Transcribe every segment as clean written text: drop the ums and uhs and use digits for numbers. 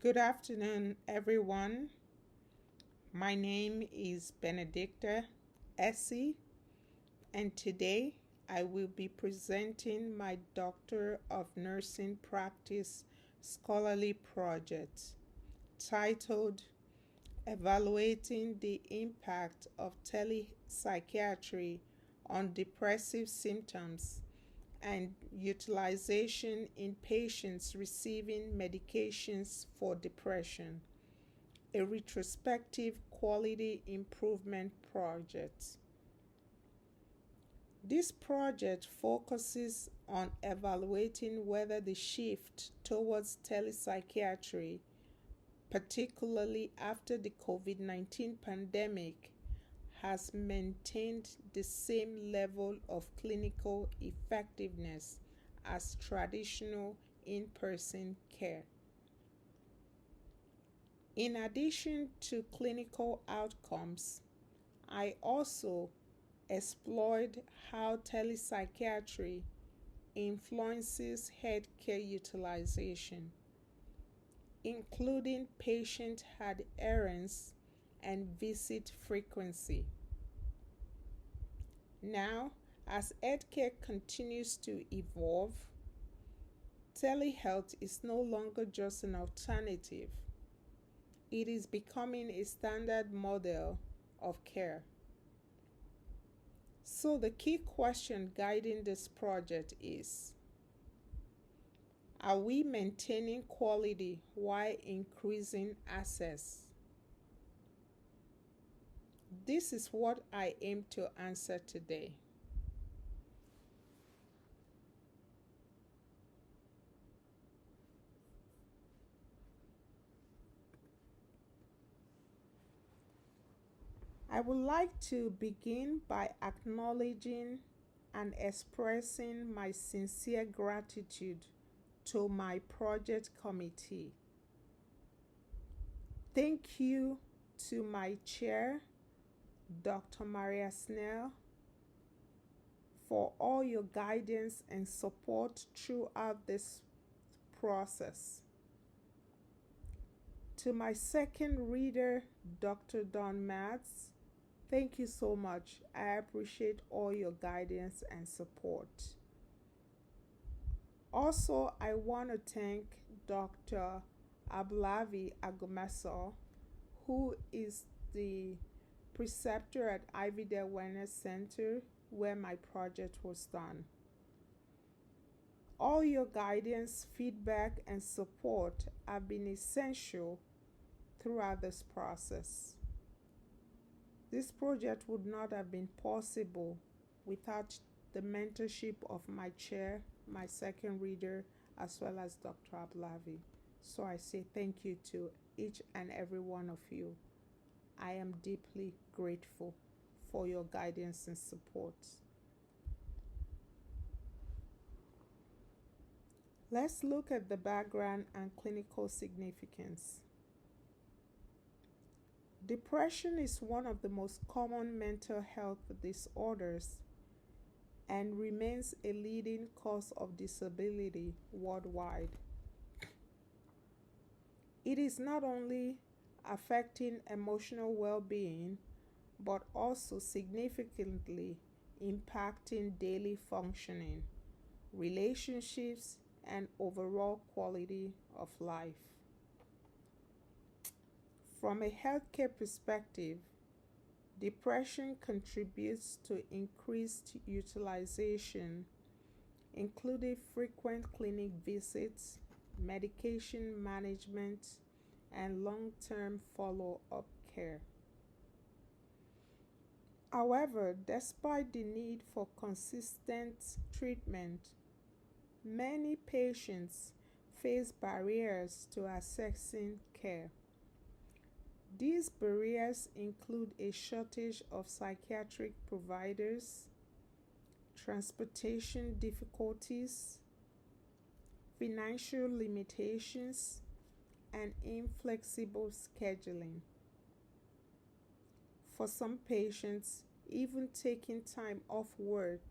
Good afternoon, everyone. My name is Benedicta Esi, and today I will be presenting my Doctor of Nursing Practice scholarly project titled Evaluating the Impact of Telepsychiatry on Depressive Symptoms and Utilization in Patients Receiving Medications for Depression, a retrospective quality improvement project. This project focuses on evaluating whether the shift towards telepsychiatry, particularly after the COVID-19 pandemic, has maintained the same level of clinical effectiveness as traditional in-person care. In addition to clinical outcomes, I also explored how telepsychiatry influences healthcare utilization, including patient adherence and visit frequency. Now, as healthcare continues to evolve, telehealth is no longer just an alternative. It is becoming a standard model of care. So the key question guiding this project is, are we maintaining quality while increasing access? This is what I aim to answer today. I would like to begin by acknowledging and expressing my sincere gratitude to my project committee. Thank you to my chair, Dr. Maria Snell, for all your guidance and support throughout this process. To my second reader, Dr. Don Matz, thank you so much. I appreciate all your guidance and support. Also, I want to thank Dr. Ablavi Agomeso, who is the preceptor at IVD Awareness Center, where my project was done. All your guidance, feedback, and support have been essential throughout this process. This project would not have been possible without the mentorship of my chair, my second reader, as well as Dr. Ablavi. So I say thank you to each and every one of you. I am deeply grateful for your guidance and support. Let's look at the background and clinical significance. Depression is one of the most common mental health disorders and remains a leading cause of disability worldwide. It is not only affecting emotional well-being, but also significantly impacting daily functioning, relationships, and overall quality of life. From a healthcare perspective, depression contributes to increased utilization, including frequent clinic visits, medication management, and long-term follow-up care. However, despite the need for consistent treatment, many patients face barriers to accessing care. These barriers include a shortage of psychiatric providers, transportation difficulties, financial limitations, and inflexible scheduling. For some patients, even taking time off work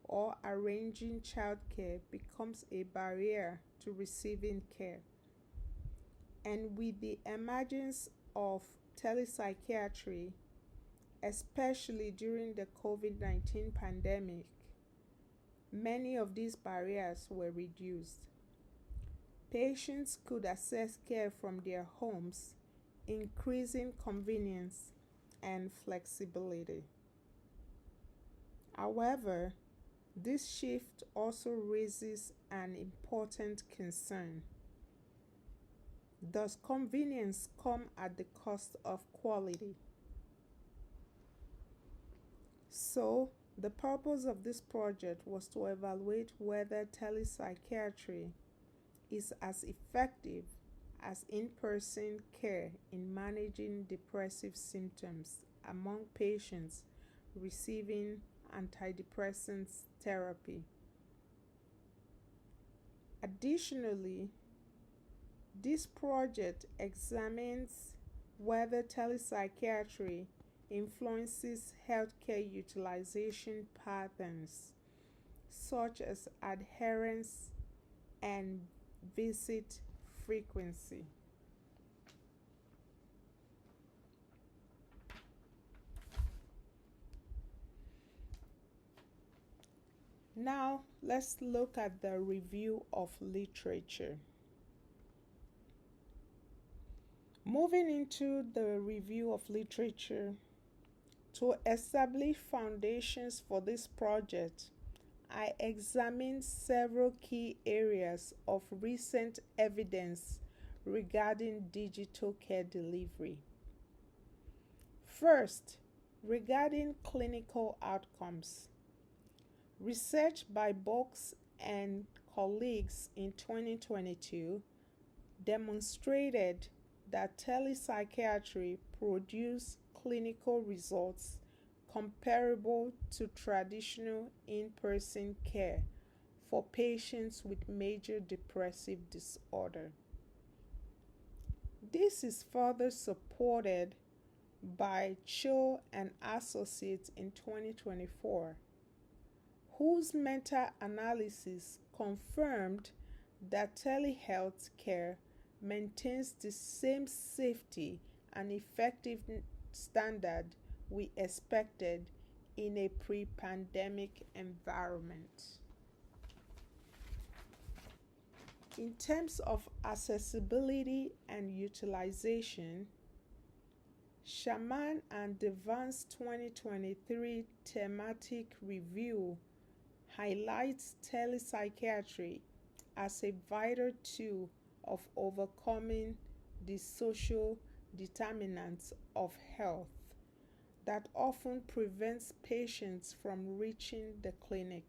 or arranging childcare becomes a barrier to receiving care. And with the emergence of telepsychiatry, especially during the COVID-19 pandemic, many of these barriers were reduced. Patients could access care from their homes, increasing convenience and flexibility. However, this shift also raises an important concern. Does convenience come at the cost of quality? So, the purpose of this project was to evaluate whether telepsychiatry is as effective as in-person care in managing depressive symptoms among patients receiving antidepressants therapy. Additionally, this project examines whether telepsychiatry influences healthcare utilization patterns, such as adherence and visit frequency. Now, let's look at the review of literature. Moving into the review of literature, to establish foundations for this project, I examined several key areas of recent evidence regarding digital care delivery. First, regarding clinical outcomes. Research by Box and colleagues in 2022 demonstrated that telepsychiatry produced clinical results comparable to traditional in-person care for patients with major depressive disorder. This is further supported by Cho and Associates in 2024, whose meta-analysis confirmed that telehealth care maintains the same safety and effectiveness standard we expected in a pre-pandemic environment. In terms of accessibility and utilization, Shaman and Devan's 2023 thematic review highlights telepsychiatry as a vital tool of overcoming the social determinants of health that often prevents patients from reaching the clinic,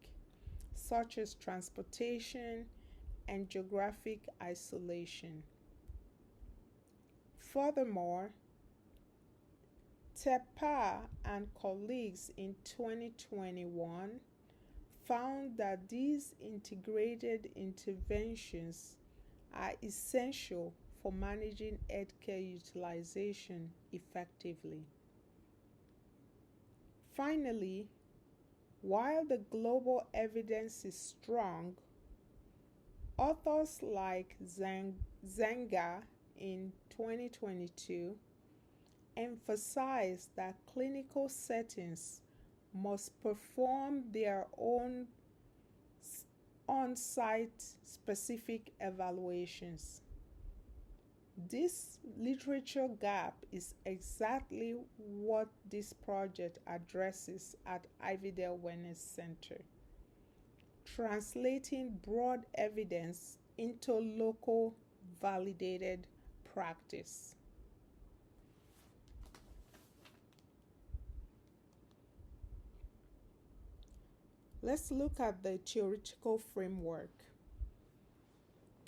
such as transportation and geographic isolation. Furthermore, Tepa and colleagues in 2021 found that these integrated interventions are essential for managing healthcare utilization effectively. Finally, while the global evidence is strong, authors like Zenga in 2022 emphasize that clinical settings must perform their own on-site specific evaluations. This literature gap is exactly what this project addresses at Ivydale Wellness Center, translating broad evidence into local validated practice. Let's look at the theoretical framework.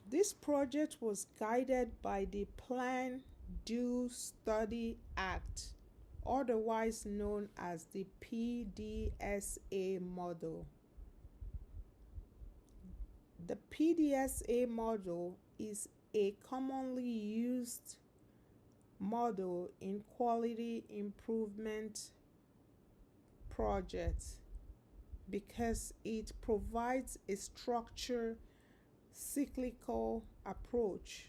This project was guided by the Plan, Do, Study Act, otherwise known as the PDSA model. The PDSA model is a commonly used model in quality improvement projects because it provides a structured cyclical approach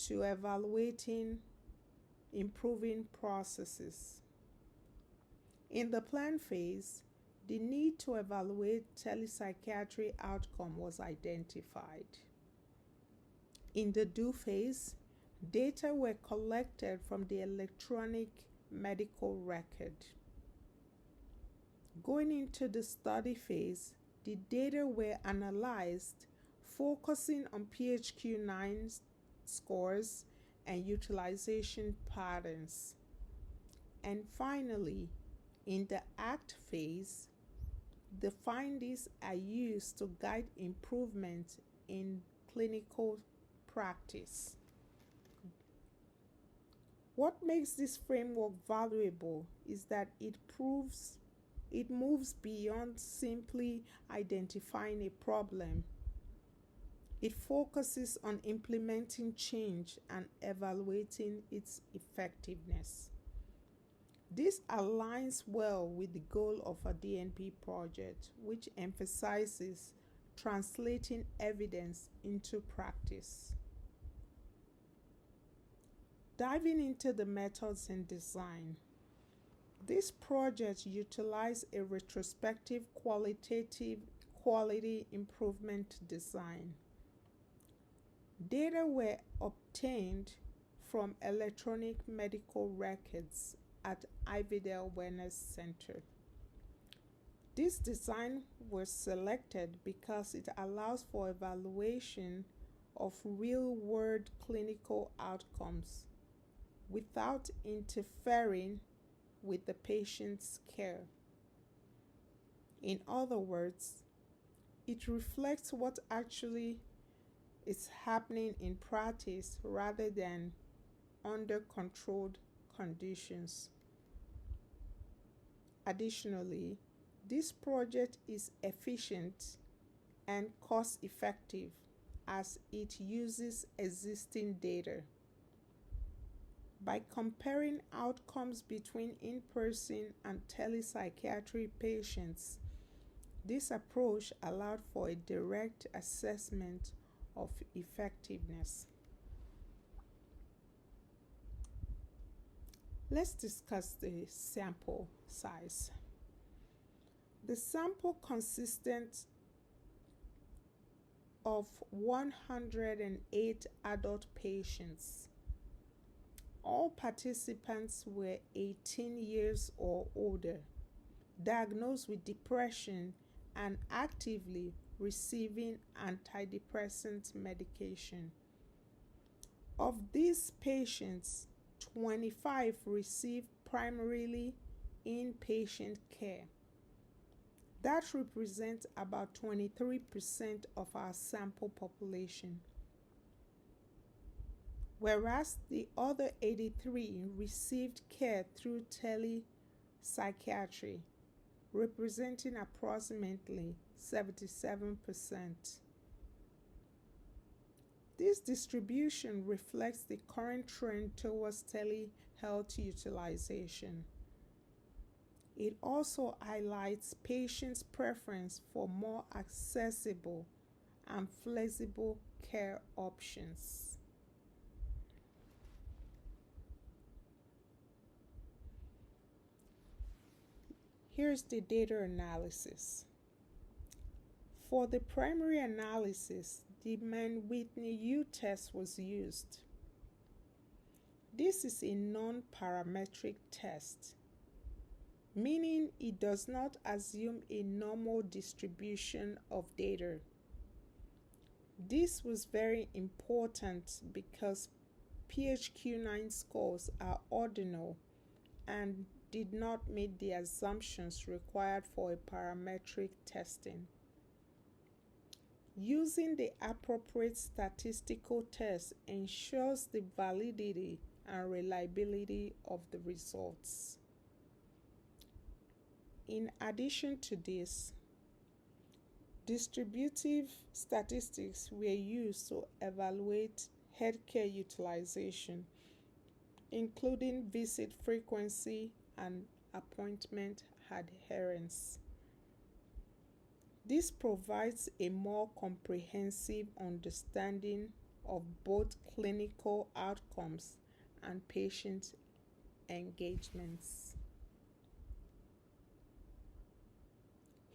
to evaluating improving processes. In the plan phase, the need to evaluate telepsychiatry outcome was identified. In the do phase, data were collected from the electronic medical record. Going into the study phase, the data were analyzed, focusing on PHQ-9 scores and utilization patterns. And finally, in the ACT phase, the findings are used to guide improvement in clinical practice. What makes this framework valuable is that it moves beyond simply identifying a problem. It focuses on implementing change and evaluating its effectiveness. This aligns well with the goal of a DNP project, which emphasizes translating evidence into practice. Diving into the methods and design, this project utilized a retrospective qualitative quality improvement design. Data were obtained from electronic medical records at Ivydale Wellness Center. This design was selected because it allows for evaluation of real-world clinical outcomes without interfering with the patient's care. In other words, it reflects what actually is happening in practice rather than under controlled conditions. Additionally, this project is efficient and cost-effective as it uses existing data. By comparing outcomes between in-person and telepsychiatry patients, this approach allowed for a direct assessment of effectiveness. Let's discuss the sample size. The sample consisted of 108 adult patients. All participants were 18 years or older, diagnosed with depression and actively receiving antidepressant medication. Of these patients, 25 received primarily inpatient care. That represents about 23% of our sample population, whereas the other 83 received care through telepsychiatry, representing approximately 77%. This distribution reflects the current trend towards telehealth utilization. It also highlights patients' preference for more accessible and flexible care options. Here's the data analysis. For the primary analysis, the Mann-Whitney U test was used. This is a non-parametric test, meaning it does not assume a normal distribution of data. This was very important because PHQ-9 scores are ordinal and did not meet the assumptions required for a parametric testing. Using the appropriate statistical test ensures the validity and reliability of the results. In addition to this, distributive statistics were used to evaluate healthcare utilization, including visit frequency and appointment adherence. This provides a more comprehensive understanding of both clinical outcomes and patient engagements.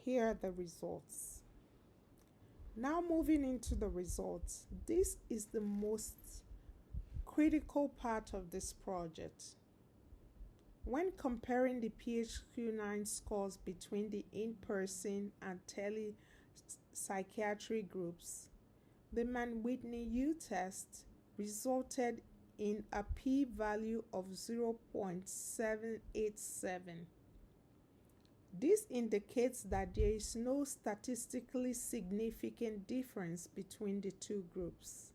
Here are the results. Now moving into the results, this is the most critical part of this project. When comparing the PHQ-9 scores between the in-person and telepsychiatry groups, the Mann-Whitney U-test resulted in a p-value of 0.787. This indicates that there is no statistically significant difference between the two groups.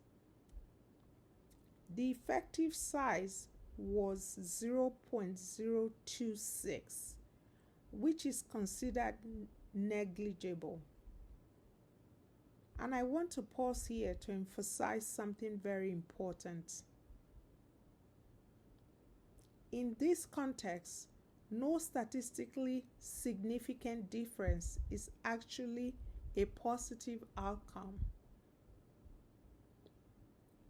The effective size was 0.026, which is considered negligible. And I want to pause here to emphasize something very important. In this context, no statistically significant difference is actually a positive outcome.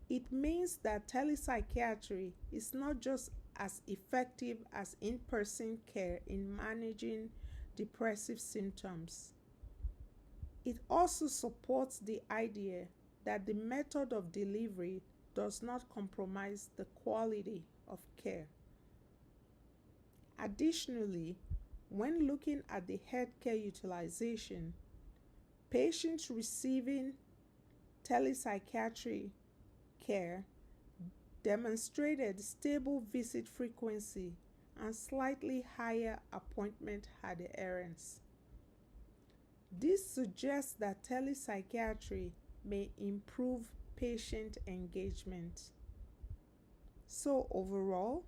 It means that telepsychiatry is not just as effective as in-person care in managing depressive symptoms. It also supports the idea that the method of delivery does not compromise the quality of care. Additionally, when looking at the healthcare utilization, patients receiving telepsychiatry care demonstrated stable visit frequency and slightly higher appointment adherence. This suggests that telepsychiatry may improve patient engagement. So overall,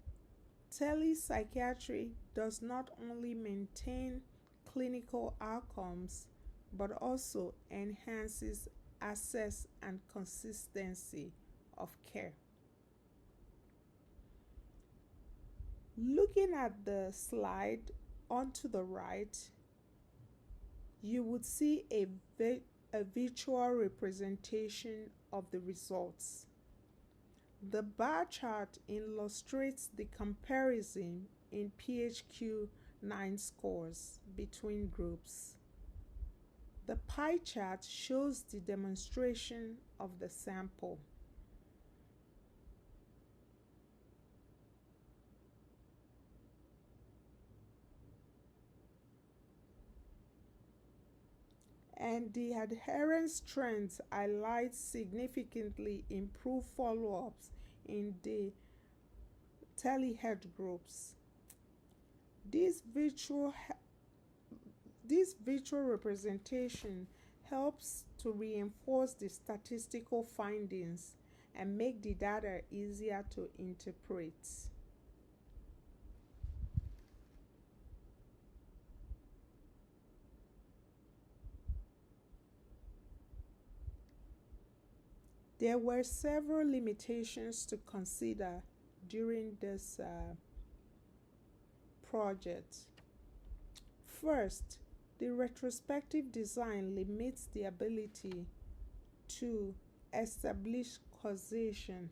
telepsychiatry does not only maintain clinical outcomes, but also enhances access and consistency of care. Looking at the slide onto the right, you would see a visual representation of the results. The bar chart illustrates the comparison in PHQ-9 scores between groups. The pie chart shows the demonstration of the sample. And the adherence trends highlight significantly improved follow-ups in the telehealth groups. This visual representation helps to reinforce the statistical findings and make the data easier to interpret. There were several limitations to consider during this project. First, the retrospective design limits the ability to establish causation.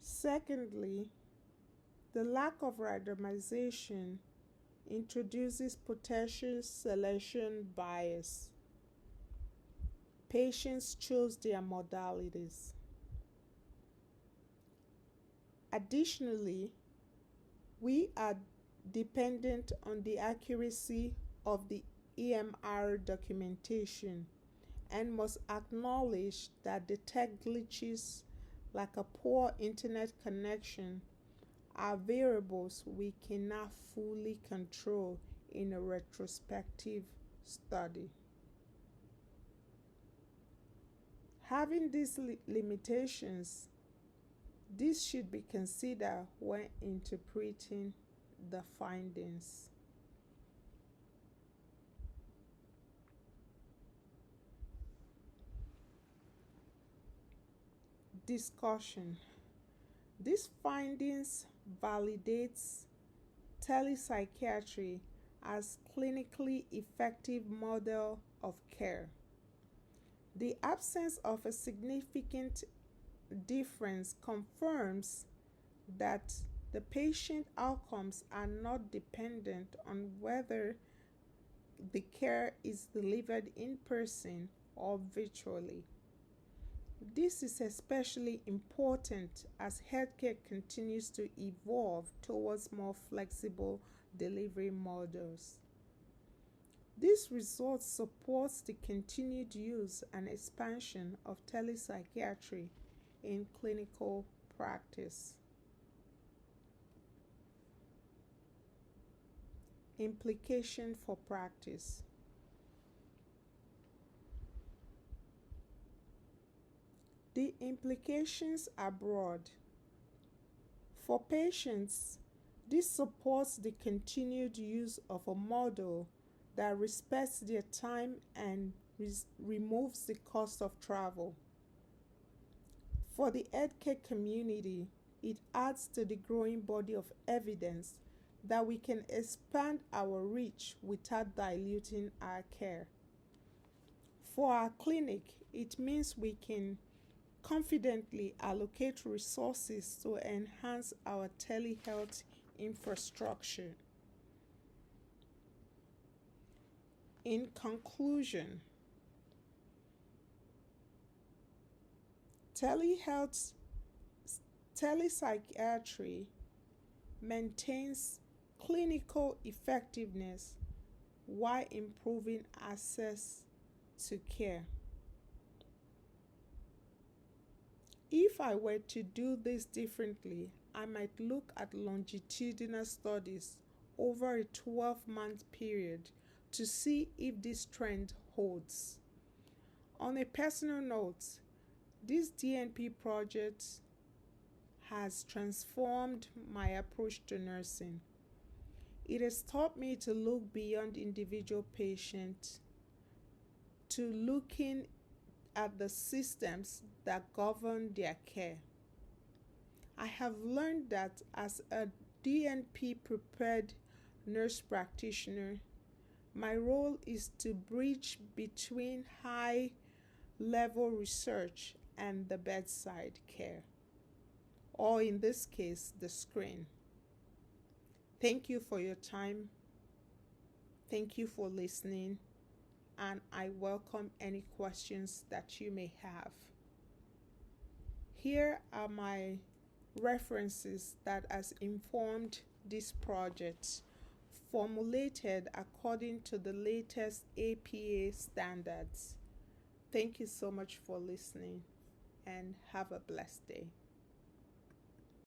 Secondly, the lack of randomization introduces potential selection bias. Patients choose their modalities. Additionally, we are dependent on the accuracy of the EMR documentation and must acknowledge that the tech glitches like a poor internet connection are variables we cannot fully control in a retrospective study. Having these limitations, this should be considered when interpreting the findings. Discussion. These findings validates telepsychiatry as clinically effective model of care. The absence of a significant difference confirms that the patient outcomes are not dependent on whether the care is delivered in person or virtually. This is especially important as healthcare continues to evolve towards more flexible delivery models. This result supports the continued use and expansion of telepsychiatry in clinical practice. Implication for practice. The implications are broad. For patients, this supports the continued use of a model that respects their time and removes the cost of travel. For the healthcare community, it adds to the growing body of evidence that we can expand our reach without diluting our care. For our clinic, it means we can confidently allocate resources to enhance our telehealth infrastructure. In conclusion, telepsychiatry maintains clinical effectiveness while improving access to care. If I were to do this differently, I might look at longitudinal studies over a 12-month period to see if this trend holds. On a personal note, this DNP project has transformed my approach to nursing. It has taught me to look beyond individual patients to looking at the systems that govern their care. I have learned that as a DNP prepared nurse practitioner, my role is to bridge between high level research and the bedside care, or in this case, the screen. Thank you for your time. Thank you for listening, and I welcome any questions that you may have. Here are my references that has informed this project, formulated according to the latest APA standards. Thank you so much for listening, and have a blessed day.